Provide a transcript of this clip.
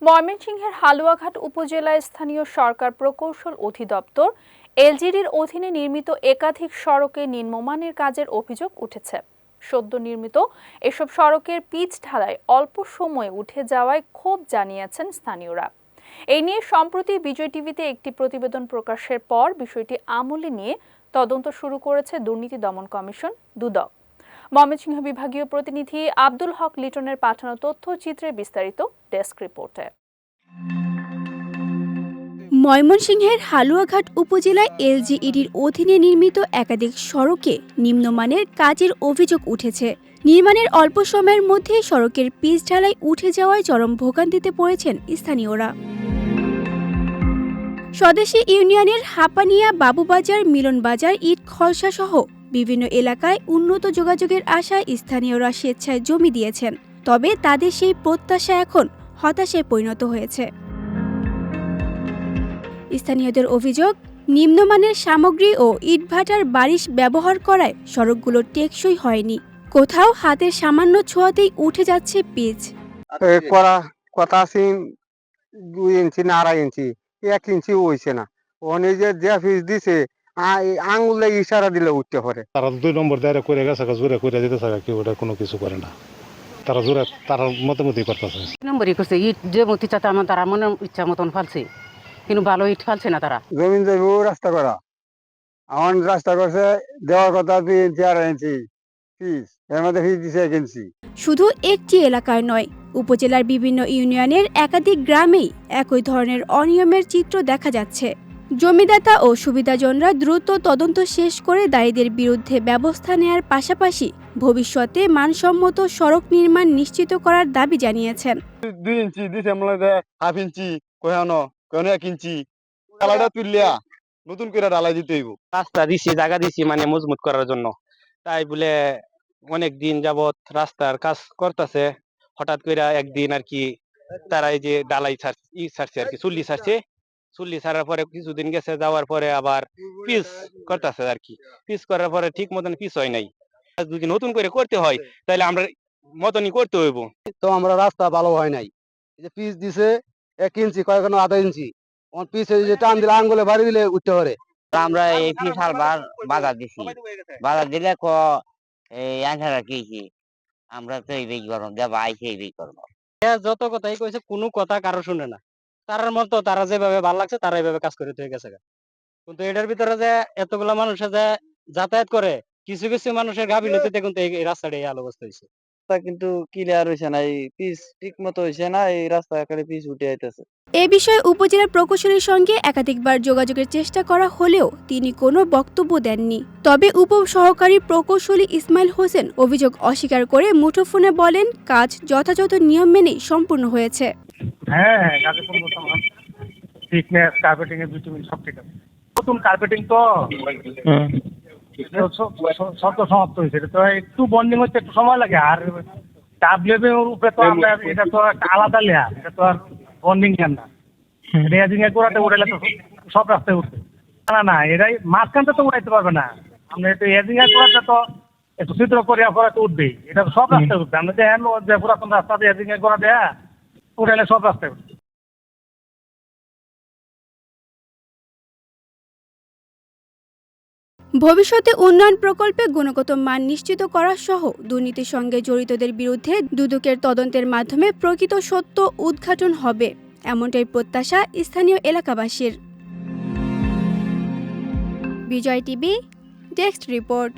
ময়মনসিংহের হালুয়াঘাট উপজেলায় স্থানীয় সরকার প্রকৌশল অধিদপ্তর এলজিডির অধীনে নির্মিত একাধিক সড়কে নিম্নমানের কাজের অভিযোগ উঠেছে। সদ্য নির্মিত এসব সড়কের পিচ ঢালাই অল্প সময়ে উঠে যাওয়ায় ক্ষোভ জানিয়েছেন স্থানীয়রা। এই নিয়ে সম্প্রতি বিজয় টিভিতে একটি প্রতিবেদন প্রকাশের পর বিষয়টি আমলে নিয়ে তদন্ত শুরু করেছে দুর্নীতি দমন কমিশন দুদক। ময়মনসিংহ বিভাগীয় প্রতিনিধি আব্দুল হক লিটনের পাঠানো তথ্যচিত্রের বিস্তারিত ডেস্ক রিপোর্টে। ময়মনসিংহের হালুয়াঘাট উপজেলায় এলজিইডির অধীনে নির্মিত একাধিক সড়কে নিম্নমানের কাজের অভিযোগ উঠেছে। নির্মাণের অল্প সময়ের মধ্যে সড়কের পিচ ঢালাই উঠে যাওয়ায় চরম ভোগান্তিতে পড়েছেন স্থানীয়রা। স্বদেশী ইউনিয়নের হাপানিয়া, বাবুবাজার, মিলনবাজার, ইট খলসা সহ বিভিন্ন এলাকায় উন্নত যোগাযোগের আশায় স্থানীয়রা স্বেচ্ছায় জমি দিয়েছেন। তবে তাদের সেই প্রত্যাশা এখন হতাশায় পরিণত হয়েছে। স্থানীয়দের অভিযোগ, নিম্নমানের সামগ্রী ও ইটভাটার বারিশ ব্যবহার করায় সড়কগুলো টেকসই হয়নি। কোথাও হাতের সামান্য ছোঁয়াতেই উঠে যাচ্ছে পিচ। কথা 2 ইঞ্চি না 2.5 ইঞ্চি 1 ইঞ্চি হইছে না। ওনে যে পিচ দিছে আঙুলে ইশারা দিলে উঠতে পারে। তারা 2 নম্বর দাঁড়া করে গেছে, জোরে করে দিতে থাকে, কেউ ওটা কোনো কিছু করে না। তারা জোরে তার মতামতই করতেছে। নম্বরই করছে ইট যে মতি চাতে আমার তারা মনে ইচ্ছা মতন ফালছে, কিন্তু ভালো ইট ফালছে না। তারা জমিন যাইব রাস্তা করা, আমার রাস্তা করছে দেওয়ার কথা 2 ইঞ্চি 2.5 ইঞ্চি পিচ, এর মধ্যে পিচ দিছে 1 ইঞ্চি। শুধু একটি এলাকায় নয়, উপজেলার বিভিন্ন ইউনিয়নের একাধিক গ্রামেই একই ধরনের অনিয়মের চিত্র দেখা যাচ্ছে। জমিদাতা ও সুবিধাজনরা দ্রুত তদন্ত শেষ করে দায়ীদের বিরুদ্ধে ব্যবস্থা নেয়ার পাশাপাশি ভবিষ্যতে মানসম্মত সড়ক নির্মাণ নিশ্চিত করার দাবি জানিয়েছেন। 2 ইঞ্চি দিছে আমরা 1/2 ইঞ্চি কোহানো 1 ইঞ্চি কালাটা তুললিয়া নতুন করে ঢালাই দিতে হইব। রাস্তা দিছি, জায়গা দিছি মানে মজবুত করার জন্য, তাই বলে অনেক দিন যাবত রাস্তার কাজ করতেছে। হঠাৎ করে একদিন আর কি তারা এই যে ডালাই ছাড়ছে আর কি, চুল্লি ছাড়ার পরে কিছুদিন গেছে, যাওয়ার পরে আবার পিচ করতেছে আর কি। পিচ করার পরে ঠিক মতন পিচ হয় নাই। যদি নতুন করে করতে হয় তাহলে আমরা মতনই করতে হইব। তো আমরা রাস্তা ভালো হয় নাই, এই যে পিচ দিছে 1 ইঞ্চি কয়েকনো 1/2 ইঞ্চি, ওর পিছে যে টান দিলে আঙ্গুলে বাড়ি দিলে উঠতে পারে। আমরা এই পিচ হালবার বাজার দিছি, বাজার দিলে এই আঠারা কেজি আমরা তো এই বেই করব দেবা আইছে এই বেই করব। যত কথাই কইছে কোনো কথা কারো শুনে না। তারার মতো তারা যেভাবে ভালো লাগছে তারা এইভাবে কাজ করে হয়ে গেছে। কিন্তু এটার ভিতরে যে এতগুলা মানুষ যে যাতায়াত করে, কিছু কিছু মানুষের গাফিলতিতে দেখুন এই রাস্তাটা এই অবস্থা হয়েছে। কিন্তু ক্লিয়ার হইছে না, এই পিচ ঠিক মতো হইছে না, এই রাস্তা একেবারে পিচ উঠে আইতেছে। এ বিষয়ে উপজেলা প্রকৌশলীর সঙ্গে একাধিকবার যোগাযোগের চেষ্টা করা হলেও তিনি কোনো বক্তব্য দেননি। তবে উপসহকারী প্রকৌশলী ইসমাইল হোসেন অভিযোগ অস্বীকার করে মুঠোফোনে বলেন, কাজ যথাযথ নিয়ম মেনেই সম্পূর্ণ হয়েছে। হ্যাঁ, কাজে পরিবর্তন থিকনেস, কার্পেটিং এর ভিটামিন সব ঠিক আছে। নতুন কার্পেটিং তো সব তো সমাপ্ত হয়েছে, তো একটু বন্ডিং হচ্ছে, একটু সময় লাগে। আর ডাব্লিউবি এর উপরে তো আমরা এটা তো একটা আলাদা লেয়ার, এটা তো আর বন্ডিং লেয়ার না। রেজিং এর গোড়াতে উড়াইলে তো সব রাস্তায় উঠবে না, এটাই মাঝখানটা তো উড়াইতে পারবে না। আমরা একটু এজিং এর গোড়াতে তো একটু চিত্র করিয়া পরে তো উঠবেই, এটা তো সব রাস্তায় উঠবে। আমরা যে পুরাতন রাস্তা দিয়ে এজিং এর গোড়া দেয়া উড়াইলে সব রাস্তায় উঠবে। ভবিষ্যতে উন্নয়ন প্রকল্পে গুণগত মান নিশ্চিত করা সহ দুর্নীতির সঙ্গে জড়িতদের বিরুদ্ধে দুদকের তদন্তের মাধ্যমে প্রকৃত সত্য উদ্ঘাটন হবে, এমনটাই প্রত্যাশা স্থানীয় এলাকাবাসীর। বিজয় টিভি ডেস্ক রিপোর্ট।